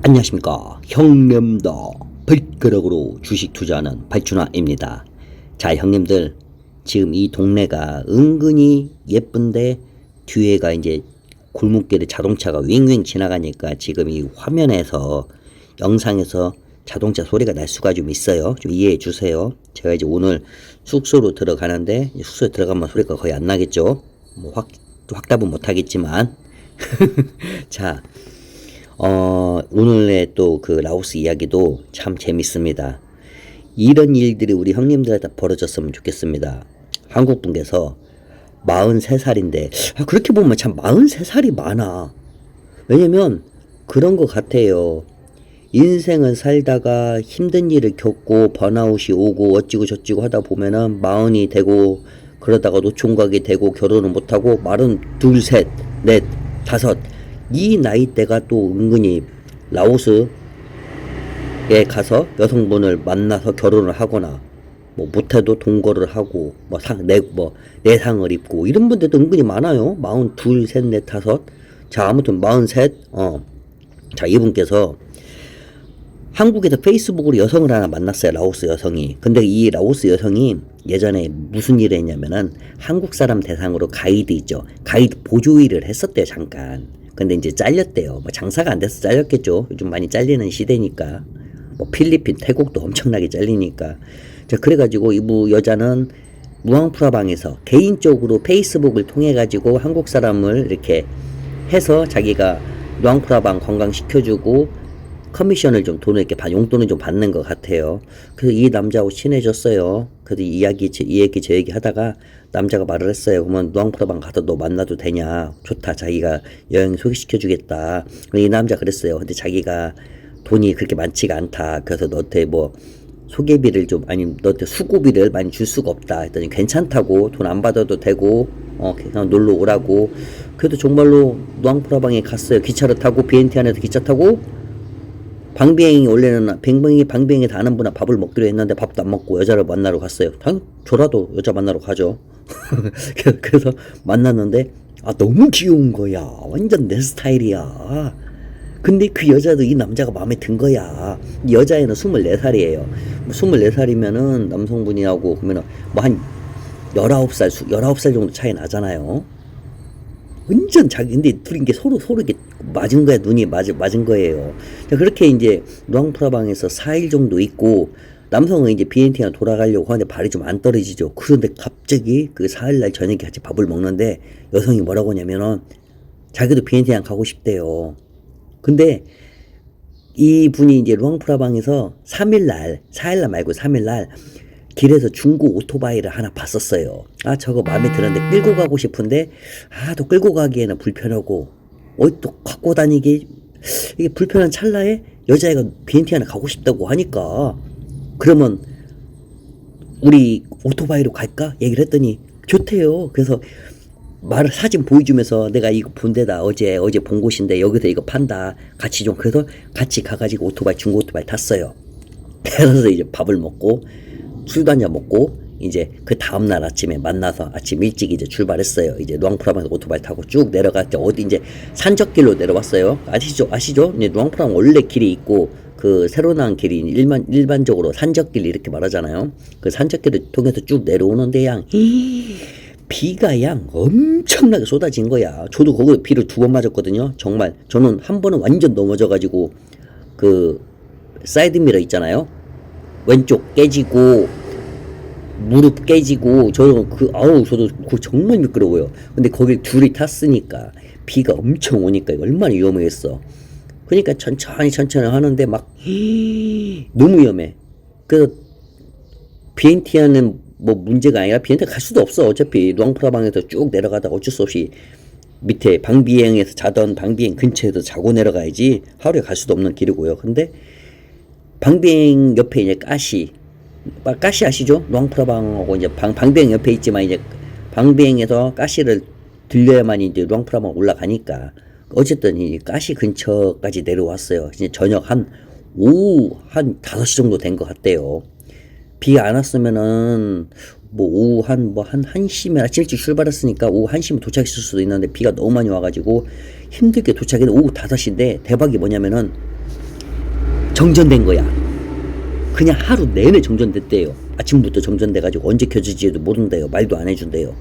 안녕하십니까. 형님다. 발가락으로 주식 투자하는 발준화입니다. 자, 형님들, 지금 이 동네가 은근히 예쁜데 뒤에가 이제 골목길에 자동차가 윙윙 지나가니까 지금 이 화면에서 영상에서 자동차 소리가 날 수가 좀 있어요. 좀 이해해 주세요. 제가 이제 오늘 숙소로 들어가는데 숙소에 들어가면 소리가 거의 안 나겠죠. 뭐 확답은 못 하겠지만 자, 오늘의 또 그 라오스 이야기도 참 재밌습니다. 이런 일들이 우리 형님들한테 벌어졌으면 좋겠습니다. 한국 분께서 43살인데, 그렇게 보면 참 43살이 많아. 왜냐면 그런 것 같아요. 인생을 살다가 힘든 일을 겪고 번아웃이 오고 어찌고 저찌고 하다 보면은 40이 되고 그러다가 노총각이 되고 결혼을 못하고 42, 셋, 넷, 다섯 이 나이대가 또 은근히 라오스에 가서 여성분을 만나서 결혼을 하거나 뭐 못해도 동거를 하고 내상을 입고 이런 분들도 은근히 많아요. 42, 셋, 넷, 다섯. 자, 아무튼 43. 자, 이분께서 한국에서 페이스북으로 여성을 하나 만났어요. 라오스 여성이. 근데 이 라오스 여성이 예전에 무슨 일을 했냐면은 한국 사람 대상으로 가이드 있죠. 가이드 보조 일을 했었대요. 잠깐. 근데 이제 잘렸대요. 뭐 장사가 안 돼서 잘렸겠죠. 요즘 많이 잘리는 시대니까. 뭐 필리핀, 태국도 엄청나게 잘리니까. 자, 그래가지고 이부 여자는 무앙프라방에서 개인적으로 페이스북을 통해 가지고 한국 사람을 이렇게 해서 자기가 무앙프라방 관광시켜주고 커미션을 좀 돈을 이렇게 용돈을 좀 받는 것 같아요. 그래서 이 남자하고 친해졌어요. 그래서 이 얘기 저 얘기 하다가 남자가 말을 했어요. 그러면 누앙프라방 가서 너 만나도 되냐? 좋다. 자기가 여행 소개시켜주겠다. 이 남자 그랬어요. 근데 자기가 돈이 그렇게 많지가 않다. 그래서 너한테 뭐 소개비를 좀 아니면 너한테 수고비를 많이 줄 수가 없다. 했더니 괜찮다고 돈 안 받아도 되고 그냥 놀러 오라고. 그래도 정말로 누앙프라방에 갔어요. 기차를 타고 BNT 안에서 기차 타고 방비행이 원래는 방비행에 다 아는 분하고 밥을 먹기로 했는데 밥도 안 먹고 여자를 만나러 갔어요. 저라도 여자 만나러 가죠. 그래서 만났는데 너무 귀여운 거야. 완전 내 스타일이야. 근데 그 여자도 이 남자가 마음에 든 거야. 이 여자애는 24살이에요. 24살이면은 남성분이하고 그러면은 뭐 한 19살 정도 차이 나잖아요. 완전 근데 둘이 이게 서로 이렇게 맞은 거야. 눈이 맞은 거예요. 자, 그렇게 이제 루앙프라방에서 4일 정도 있고, 남성은 이제 비엔티나 돌아가려고 하는데 발이 좀 안 떨어지죠. 그런데 갑자기 그 4일날 저녁에 같이 밥을 먹는데 여성이 뭐라고 하냐면은 자기도 비엔티나 가고 싶대요. 근데 이 분이 이제 루앙프라방에서 4일날 말고 3일날 길에서 중고 오토바이를 하나 봤었어요. 저거 마음에 드는데 끌고 가고 싶은데 또 끌고 가기에는 불편하고 또 갖고 다니기 이게 불편한 찰나에 여자애가 BNT 하나 가고 싶다고 하니까 그러면 우리 오토바이로 갈까? 얘기를 했더니 좋대요. 그래서 사진 보여주면서 내가 이거 본 데다 어제 본 곳인데 여기서 이거 판다. 같이 좀 그래서 같이 가가지고 중고 오토바이 탔어요. 그래서 이제 밥을 먹고 술도 한잔 먹고 이제 그 다음날 아침에 만나서 아침 일찍 이제 출발했어요. 이제 루앙프라방에서 오토바이 타고 쭉 내려갈 때 어디 이제 산적길로 내려왔어요. 아시죠? 이제 루앙프라방 원래 길이 있고 그 새로 나온 길이 일반적으로 산적길 이렇게 말하잖아요. 그 산적길을 통해서 쭉 내려오는데 비가 엄청나게 쏟아진 거야. 저도 거기 비를 2번 맞았거든요. 정말 저는 한 번은 완전 넘어져가지고 그 사이드미러 있잖아요. 왼쪽 깨지고 무릎 깨지고 저도 정말 미끄러워요. 근데 거길 둘이 탔으니까 비가 엄청 오니까 얼마나 위험했어. 그러니까 천천히 하는데 막 너무 위험해. 그래서 비엔티아는 뭐 문제가 아니라 비엔티아 갈 수도 없어. 어차피 루앙프라방에서 쭉 내려가다가 어쩔 수 없이 밑에 방비행에서 자던 방비행 근처에서 자고 내려가야지 하루에 갈 수도 없는 길이고요. 근데 방비행 옆에 이제 가시 아시죠? 루앙프라방하고 이제 방비행 옆에 있지만 이제 방비행에서 가시를 들려야만 이제 루앙프라방 올라가니까 어쨌든 이 가시 근처까지 내려왔어요. 이제 저녁 오후 한 5시 정도 된 것 같대요. 비 안 왔으면은 뭐 오후 한 1시면 아침 일찍 출발했으니까 오후 1시면 도착했을 수도 있는데 비가 너무 많이 와가지고 힘들게 도착했는데 오후 5시인데 대박이 뭐냐면은 정전된 거야. 그냥 하루 내내 정전됐대요. 아침부터 정전돼가지고 언제 켜질지도 모른대요. 말도 안 해준대요.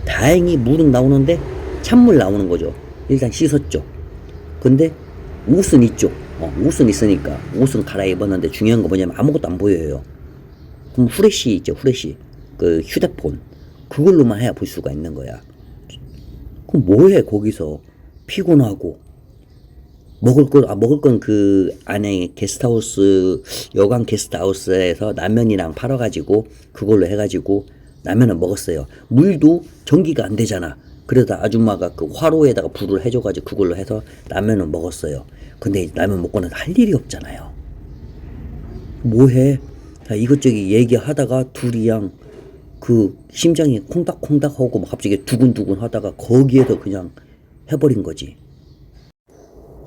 다행히 물은 나오는데 찬물 나오는 거죠. 일단 씻었죠. 근데 옷은 있죠. 옷은 있으니까 옷은 갈아입었는데 중요한 거 뭐냐면 아무것도 안 보여요. 그럼 후레쉬 있죠. 후레쉬. 그 휴대폰. 그걸로만 해야 볼 수가 있는 거야. 그럼 뭐해 거기서. 피곤하고. 먹을 건 그 안에 게스트하우스, 여관 게스트하우스에서 라면이랑 팔아가지고 그걸로 해가지고 라면을 먹었어요. 물도 전기가 안 되잖아. 그래서 아줌마가 그 화로에다가 불을 해줘가지고 그걸로 해서 라면을 먹었어요. 근데 라면 먹고는 할 일이 없잖아요. 뭐해? 이것저것 얘기하다가 둘이 그 심장이 콩닥콩닥 하고 막 갑자기 두근두근 하다가 거기에서 그냥 해버린 거지.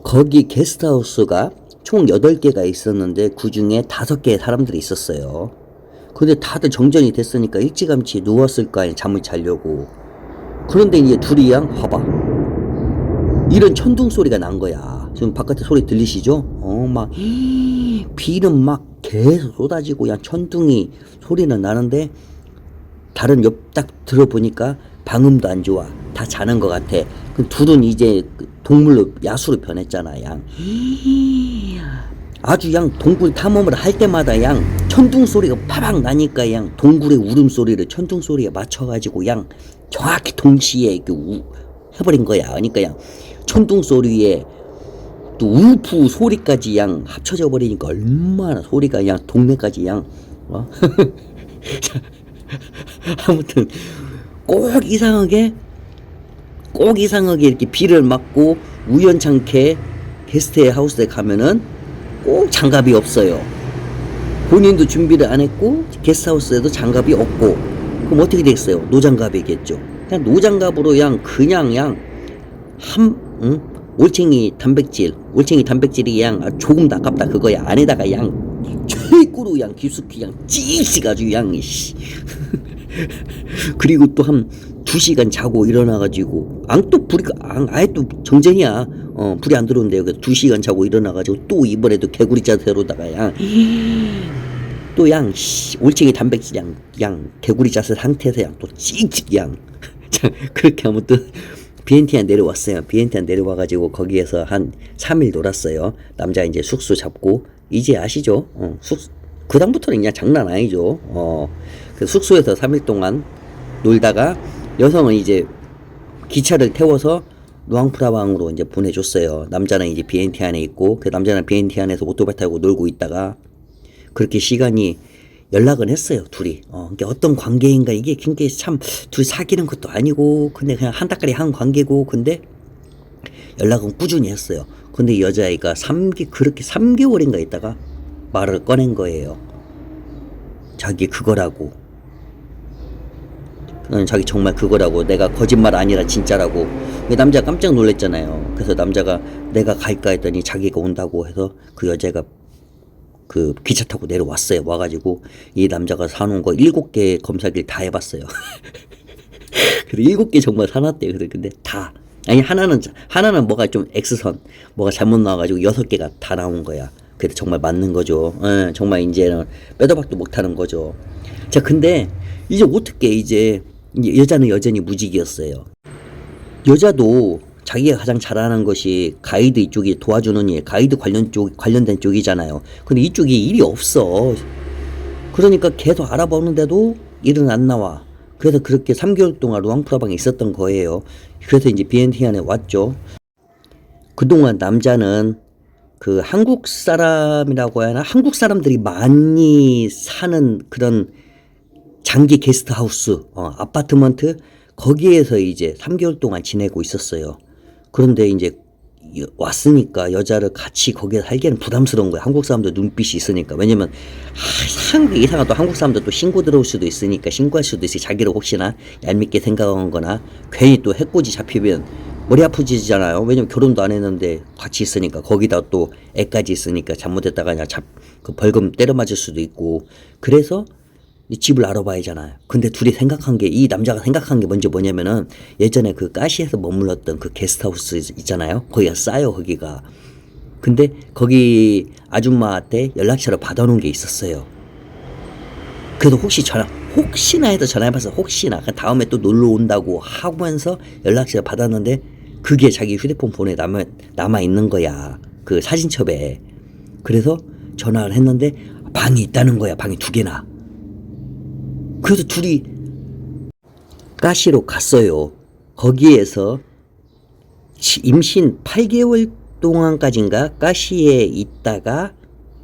거기 게스트하우스가 총 8개가 있었는데 그 중에 5개의 사람들이 있었어요. 근데 다들 정전이 됐으니까 일찌감치 누웠을 거 아니야, 잠을 자려고. 그런데 이제 둘이 봐봐. 이런 천둥 소리가 난 거야. 지금 바깥에 소리 들리시죠? 막 비는 막 계속 쏟아지고 천둥이 소리는 나는데 다른 옆 딱 들어보니까 방음도 안 좋아. 다 자는 것 같아. 그 둘은 이제 동물로 야수로 변했잖아. 아주 동굴 탐험을 할 때마다 천둥 소리가 파박 나니까 동굴의 울음소리를 천둥 소리에 맞춰가지고 정확히 동시에 해버린 거야. 그러니까 천둥 소리에 또 울프 소리까지 합쳐져 버리니까 얼마나 소리가 동네까지 아무튼 꼭 이상하게 이렇게 비를 맞고 우연찮게 게스트 하우스에 가면은 꼭 장갑이 없어요. 본인도 준비를 안 했고 게스트하우스에도 장갑이 없고 그럼 어떻게 되겠어요? 노장갑이겠죠. 그냥 노장갑으로 그냥 올챙이 단백질이 조금 더 아깝다 그거야. 안에다가 최고로 깊숙이 찌익 가지고 그리고 또 한 2시간 자고 일어나가지고 또 불이 아예 또 정전이야. 불이 안 들어온대요. 그래서 2시간 자고 일어나가지고 또 이번에도 개구리 자세로다가 또 올챙이 단백질 개구리 자세 상태에서 또 찍찍 그렇게 아무튼 비엔티안 내려왔어요. 비엔티안 내려와가지고 거기에서 한 3일 놀았어요. 남자 이제 숙소 잡고 이제 아시죠? 그 다음부터는 그냥 장난 아니죠. 그 숙소에서 3일 동안 놀다가 여성은 이제 기차를 태워서 루앙프라방으로 이제 보내줬어요. 남자는 이제 비엔티안에 있고 그 남자는 비엔티안에서 오토바이 타고 놀고 있다가 그렇게 시간이 연락은 했어요. 둘이. 그러니까 어떤 관계인가 이게 굉장히 참 둘 사귀는 것도 아니고 근데 그냥 한 달까지 한 관계고 근데 연락은 꾸준히 했어요. 근데 이 여자아이가 그렇게 3개월인가 있다가 말을 꺼낸 거예요. 자기 그거라고. 자기 정말 그거라고. 내가 거짓말 아니라 진짜라고. 남자가 깜짝 놀랐잖아요. 그래서 남자가 내가 갈까 했더니 자기가 온다고 해서 그 여자가 그 기차 타고 내려왔어요. 와가지고 이 남자가 사놓은 거 7개 검사기를 다 해봤어요. 그래서 7개 정말 사놨대요. 근데 다 아니 하나는 뭐가 좀 X선 뭐가 잘못 나와가지고 6개가 다 나온 거야. 그래도 정말 맞는 거죠. 정말 이제는 빼도 박도 못하는 거죠. 자, 근데 이제 어떻게 이제 여자는 여전히 무직이었어요. 여자도 자기가 가장 잘하는 것이 가이드 이쪽이 도와주는 일, 가이드 관련된 쪽이잖아요. 근데 이쪽이 일이 없어. 그러니까 계속 알아보는데도 일은 안 나와. 그래서 그렇게 3개월 동안 루앙프라방에 있었던 거예요. 그래서 이제 비엔티안에 왔죠. 그동안 남자는 그 한국 사람이라고 해야 하나? 한국 사람들이 많이 사는 그런 장기 게스트하우스, 아파트먼트, 거기에서 이제 3개월 동안 지내고 있었어요. 그런데 이제 왔으니까 여자를 같이 거기에 살기에는 부담스러운 거야. 한국 사람들 눈빛이 있으니까. 왜냐면 이상하다. 한국 사람들 또 신고 들어올 수도 있으니까 신고할 수도 있으니 자기를 혹시나 얄밉게 생각한 거나 괜히 또 해코지 잡히면 머리 아프지잖아요. 왜냐면 결혼도 안 했는데 같이 있으니까 거기다 또 애까지 있으니까 잘못했다가 그냥 그 벌금 때려 맞을 수도 있고. 그래서 집을 알아봐야잖아요. 근데 둘이 이 남자가 생각한 게 먼저 뭐냐면은 예전에 그 가시에서 머물렀던 그 게스트하우스 있잖아요. 거기가 싸요, 거기가. 근데 거기 아줌마한테 연락처를 받아놓은 게 있었어요. 그래서 혹시나 해서 전화해봐서 혹시나 그 다음에 또 놀러 온다고 하면서 연락처를 받았는데 그게 자기 휴대폰에 남아 있는 거야. 그 사진첩에. 그래서 전화를 했는데 방이 있다는 거야. 방이 2개나. 그래서 둘이 가시로 갔어요. 거기에서 임신 8개월 동안까지인가 가시에 있다가,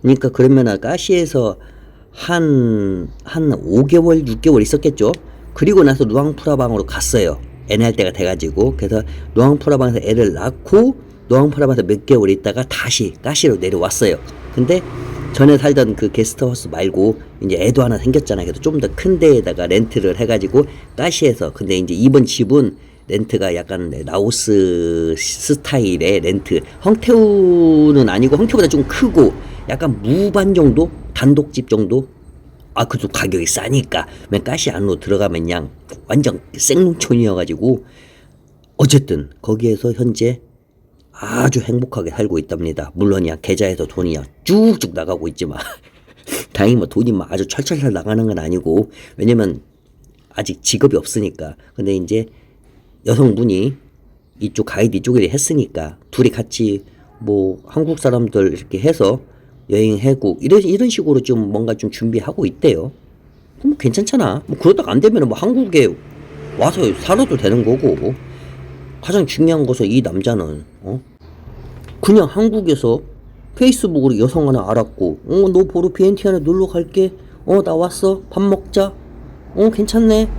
그러니까 그러면은 가시에서 한 5개월 6개월 있었겠죠. 그리고 나서 루앙프라방으로 갔어요. 애 낳을 때가 돼가지고. 그래서 루앙프라방에서 애를 낳고 루앙프라방에서 몇 개월 있다가 다시 가시로 내려왔어요. 근데 전에 살던 그 게스트하우스 말고 이제 애도 하나 생겼잖아요. 그래서 좀 더 큰 데에다가 렌트를 해가지고 가시에서. 근데 이제 이번 집은 렌트가 약간 라오스 스타일의 렌트. 황태우는 아니고 황태우보다 좀 크고 약간 무반 정도? 단독집 정도? 아, 그래도 가격이 싸니까. 맨 가시 안으로 들어가면 그냥 완전 생농촌이어가지고. 어쨌든 거기에서 현재 아주 행복하게 살고 있답니다. 물론 그냥 계좌에서 돈이 쭉쭉 나가고 있지만 다행히 뭐 돈이 막 아주 철철철 나가는 건 아니고, 왜냐면 아직 직업이 없으니까. 근데 이제 여성분이 이쪽 가이드 이쪽에 했으니까 둘이 같이 뭐 한국 사람들 이렇게 해서 여행하고 이런 식으로 좀 뭔가 좀 준비하고 있대요. 그럼 괜찮잖아. 뭐 그러다가 안 되면 뭐 한국에 와서 살아도 되는 거고. 가장 중요한 것은 이 남자는 그냥 한국에서 페이스북으로 여성 하나 알았고, 너 보러 비엔티아나 놀러 갈게. 나 왔어. 밥 먹자. 괜찮네.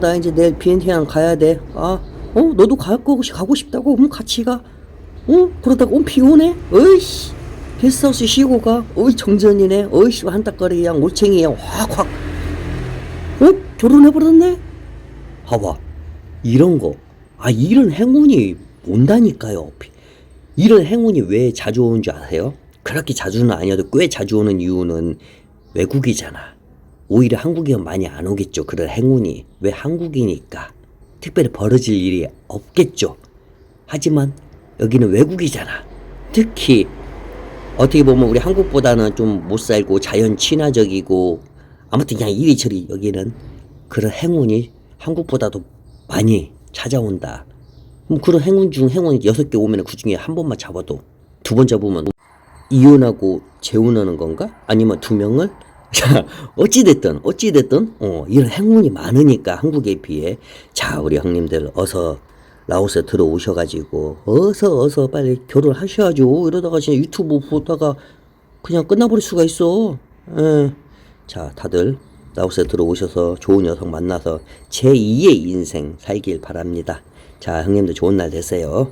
나 이제 내일 비엔티아나 가야 돼. 너도 가고 싶다고? 그럼 같이 가. 그러다가 비 오네? 어이씨. 게스트하우스 쉬고 가. 어이, 정전이네. 어이씨, 한따거리 그냥 올챙이야. 확. 결혼해버렸네? 봐봐. 이런 거. 이런 행운이 온다니까요. 이런 행운이 왜 자주 오는 줄 아세요? 그렇게 자주는 아니어도 꽤 자주 오는 이유는 외국이잖아. 오히려 한국이면 많이 안 오겠죠. 그런 행운이. 왜? 한국이니까. 특별히 벌어질 일이 없겠죠. 하지만 여기는 외국이잖아. 특히 어떻게 보면 우리 한국보다는 좀 못 살고 자연 친화적이고, 아무튼 그냥 이리저리 여기는 그런 행운이 한국보다도 많이 찾아온다. 그런 행운 중 행운이 6개 오면 그 중에 한 번만 잡아도, 2번 잡으면 이혼하고 재혼하는 건가? 아니면 2명을? 자, 어찌됐든 이런 행운이 많으니까 한국에 비해. 자, 우리 형님들 어서 라오스에 들어오셔가지고 어서 빨리 결혼하셔야죠. 이러다가 진짜 유튜브 보다가 그냥 끝나버릴 수가 있어. 자, 다들 라오스에 들어오셔서 좋은 여성 만나서 제2의 인생 살길 바랍니다. 자, 형님들 좋은 날 되세요.